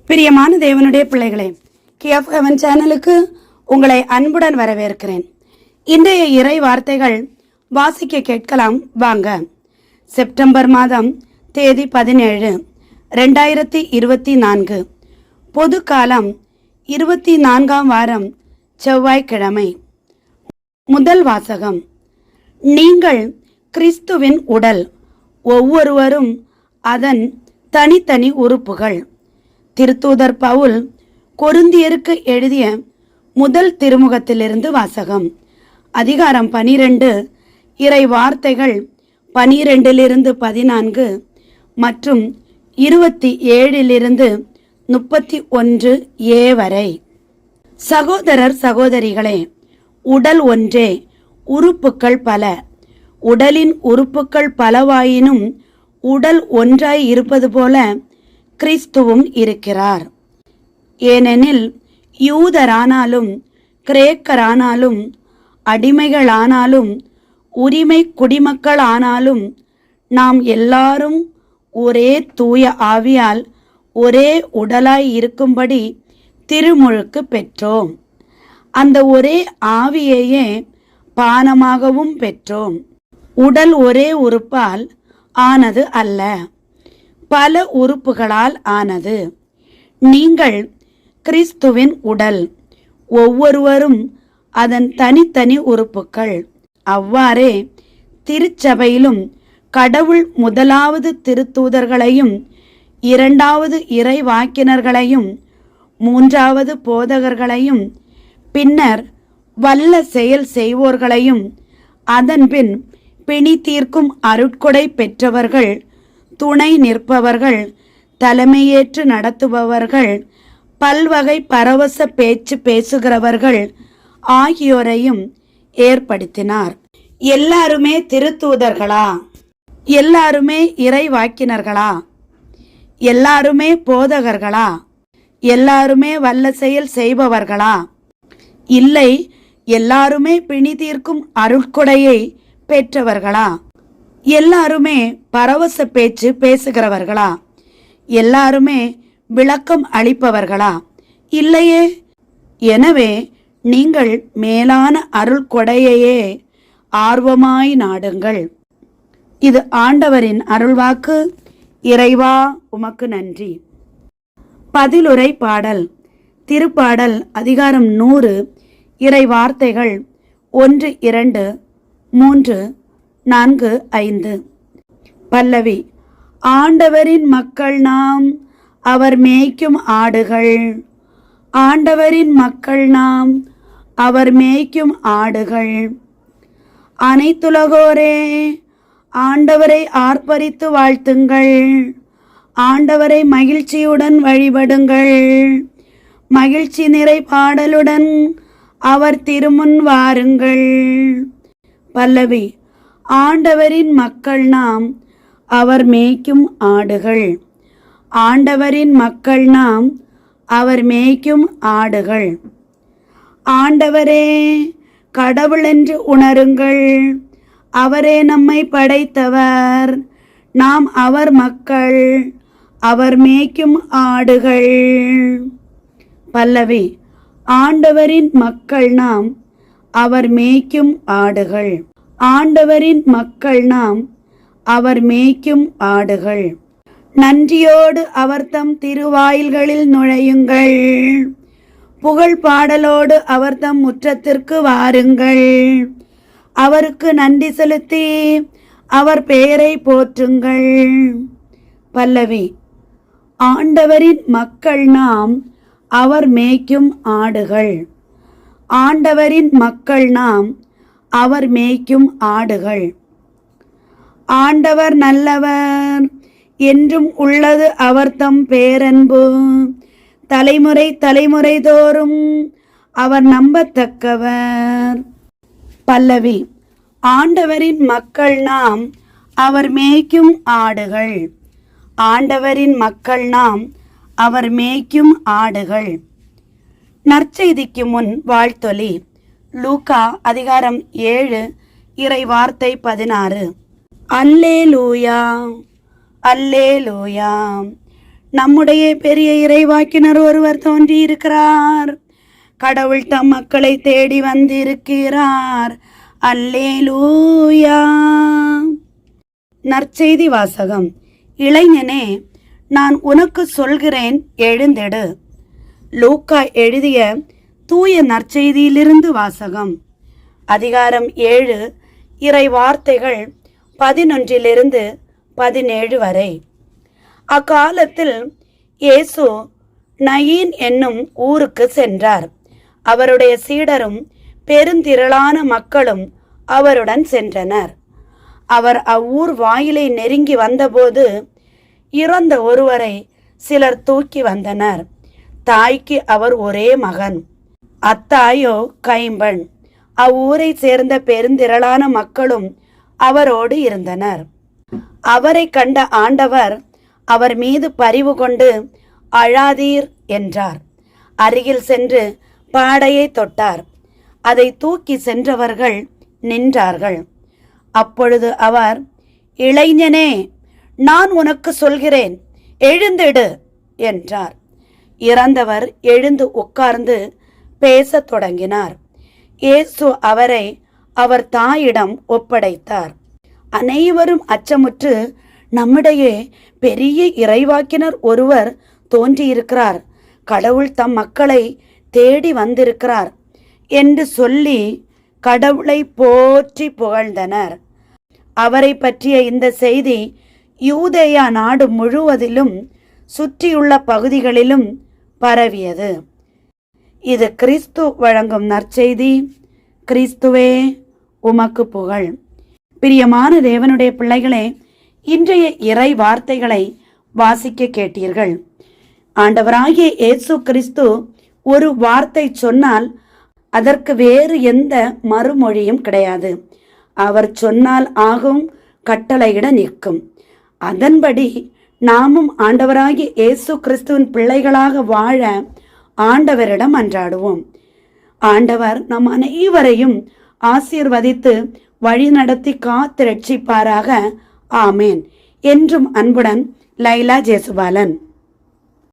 பிரியமான தேவனுடைய பிள்ளைகளே, KF Heaven சேனலுக்கு உங்களை அன்புடன் வரவேற்கிறேன். இன்றைய இறை வார்த்தைகள் வாசிக்க கேட்கலாம் வாங்க. செப்டம்பர் மாதம் தேதி 17, 2024, பொது காலம் 24ஆம் வாரம், செவ்வாய்க்கிழமை. முதல் வாசகம். நீங்கள் கிறிஸ்துவின் உடல், ஒவ்வொருவரும் அதன் தனித்தனி உறுப்புகள். திருத்தூதர் பவுல் கொரிந்தியருக்கு எழுதிய முதல் திருமுகத்திலிருந்து வாசகம். அதிகாரம் 12, இறை வார்த்தைகள் 12 14 மற்றும் 27 31a வரை. சகோதரர் சகோதரிகளே, உடல் ஒன்றே, உறுப்புக்கள் பல. உடலின் உறுப்புக்கள் பலவாயினும் உடல் ஒன்றாய் இருப்பது போல கிறிஸ்துவும் இருக்கிறார். ஏனெனில் யூதரானாலும் கிரேக்கரானாலும் அடிமைகளானாலும் உரிமை குடிமக்களானாலும் நாம் எல்லாரும் ஒரே தூய ஆவியால் ஒரே உடலாய் இருக்கும்படி திருமுழுக்கு பெற்றோம். அந்த ஒரே ஆவியையே பானமாகவும் பெற்றோம். உடல் ஒரே உறுப்பால் ஆனது அல்ல, பல உறுப்புகளால் ஆனது. நீங்கள் கிறிஸ்துவின் உடல், ஒவ்வொருவரும் அதன் தனித்தனி உறுப்புக்கள். அவ்வாறே திருச்சபையிலும் கடவுள் முதலாவது திருத்தூதர்களையும், இரண்டாவது இறை வாக்கினர்களையும், மூன்றாவது போதகர்களையும், பின்னர் வல்ல செயல் செய்வோர்களையும், அதன்பின் பிணி தீர்க்கும் அருட்கொடை பெற்றவர்கள், துணை நிற்பவர்கள், தலைமையேற்று நடத்துபவர்கள், பல்வகை பரவச பேச்சு பேசுகிறவர்கள் ஆகியோரையும் ஏற்படுத்தினார். எல்லாருமே திருத்தூதர்களா? எல்லாருமே இறை வாக்கினர்களா? எல்லாருமே போதகர்களா? எல்லாருமே வல்ல செயல் செய்பவர்களா? இல்லை, எல்லாருமே பிணி தீர்க்கும் அருட்கொடையை பெற்றவர்களா? எல்லாருமே பரவச பேச்சு பேசுகிறவர்களா? எல்லாருமே விளக்கம் அளிப்பவர்களா? இல்லையே. எனவே நீங்கள் மேலான அருள் கொடையையே ஆர்வமாய் நாடுங்கள். இது ஆண்டவரின் அருள்வாக்கு. இறைவா, உமக்கு நன்றி. பதிலுரை பாடல். திருப்பாடல் அதிகாரம் 100, இறை வார்த்தைகள் 1, 2, 3, 4, 5. பல்லவி. ஆண்டவரின் மக்கள் நாம், அவர் மேய்க்கும் ஆடுகள். ஆண்டவரின் மக்கள் நாம், அவர் மேய்க்கும் ஆடுகள். அனைத்துலகோரே, ஆண்டவரை ஆர்ப்பரித்து வாழ்த்துங்கள். ஆண்டவரை மகிழ்ச்சியுடன் வழிபடுங்கள். மகிழ்ச்சி நிறை பாடலுடன் அவர் திருமுன் வாருங்கள். பல்லவி. ஆண்டவரின் மக்கள் நாம், அவர் மேய்க்கும் ஆடுகள். ஆண்டவரின் மக்கள் நாம், அவர் மேய்க்கும் ஆடுகள். ஆண்டவரே கடவுள் என்று உணருங்கள். அவரே நம்மை படைத்தவர். நாம் அவர் மக்கள், அவர் மேய்க்கும் ஆடுகள். பல்லவி. ஆண்டவரின் மக்கள் நாம், அவர் மேய்க்கும் ஆடுகள். ஆண்டவரின் மக்கள் நாம், அவர் மேய்க்கும் ஆடுகள். நன்றியோடு அவர் தம் திருவாயில்களில் நுழையுங்கள். புகழ் பாடலோடு அவர் தம் முற்றத்திற்கு வாருங்கள். அவருக்கு நன்றி செலுத்தி அவர் பெயரை போற்றுங்கள். பல்லவி. ஆண்டவரின் மக்கள் நாம், அவர் மேய்க்கும் ஆடுகள். ஆண்டவரின் மக்கள் நாம், அவர் மேய்க்கும் ஆடுகள். ஆண்டவர் நல்லவர், என்றும் உள்ளது அவர் தம் பேரன்பு. தலைமுறை தலைமுறை தோறும் அவர் நம்பத்தக்கவர். பல்லவி. ஆண்டவரின் மக்கள் நாம், அவர் மேய்க்கும் ஆடுகள். ஆண்டவரின் மக்கள் நாம், அவர் மேய்க்கும் ஆடுகள். நற்செய்திக்கு முன் வாழ்த்தொலி. லூக்கா அதிகாரம் 7, இறை வார்த்தை 16. அல்லேலூயா, அல்லேலூயா. நம்முடைய பெரிய இறைவாக்கினர் ஒருவர் தோன்றியிருக்கிறார். கடவுள் தம் மக்களை தேடி வந்திருக்கிறார். அல்லேலூயா. நற்செய்தி வாசகம். இளைஞனே, நான் உனக்கு சொல்கிறேன், எழுந்திடு. லூக்கா எழுதிய தூய நற்செய்தியிலிருந்து வாசகம். அதிகாரம் 7, இறை வார்த்தைகள் 11 17 வரை. அக்காலத்தில் இயேசு நயீன் என்னும் ஊருக்கு சென்றார். அவருடைய சீடரும் பெருந்திரளான மக்களும் அவருடன் சென்றனர். அவர் அவ்வூர் வாயிலை நெருங்கி வந்தபோது இறந்த ஒருவரை சிலர் தூக்கி வந்தனர். தாய்க்கு அவர் ஒரே மகன், அத்தாயோ கைம்பெண். அவ்வூரை சேர்ந்த பெருந்திரளான மக்களும் அவரோடு இருந்தனர். அவரை கண்ட ஆண்டவர் அவர் மீது பரிவு கொண்டு, அழாதீர் என்றார். அருகில் சென்று பாடையை தொட்டார். அதை தூக்கி சென்றவர்கள் நின்றார்கள். அப்பொழுது அவர், இளைஞனே, நான் உனக்கு சொல்கிறேன், எழுந்திடு என்றார். இறந்தவர் எழுந்து உட்கார்ந்து பேசத் தொடங்கினார். இயேசு அவரை அவர் தாயிடம் ஒப்படைத்தார். அனைவரும் அச்சமுற்று, நம்மிடையே பெரிய இறைவாக்கினர் ஒருவர் தோன்றியிருக்கிறார், கடவுள் தம் மக்களை தேடி வந்திருக்கிறார் என்று சொல்லி கடவுளை போற்றி புகழ்ந்தனர். அவரை பற்றிய இந்த செய்தி யூதேயா நாடு முழுவதிலும் சுற்றியுள்ள பகுதிகளிலும் பரவியது. இது கிறிஸ்து வழங்கும் நற்செய்தி. கிறிஸ்துவே உமக்கு புகழ். பிரியமான தேவனுடைய பிள்ளைகளே, இன்றைய இறை வார்த்தைகளை வாசிக்க கேட்டீர்கள். ஆண்டவராகிய இயேசு கிறிஸ்து ஒரு வார்த்தை சொன்னால் அதற்கு வேறு எந்த மறுமொழியும் கிடையாது. அவர் சொன்னால் ஆகும், கட்டளையிட நிற்கும். அதன்படி நாமும் ஆண்டவராகிய இயேசு கிறிஸ்துவின் பிள்ளைகளாக வாழ ஆண்டவரிடம் மன்றாடுவோம். ஆண்டவர் நம் அனைவரையும் ஆசீர்வதித்து வழிநடத்தி காத்து ரட்சிப்பாராக. ஆமேன். என்றும் அன்புடன் லைலா ஜேசுபாலன்.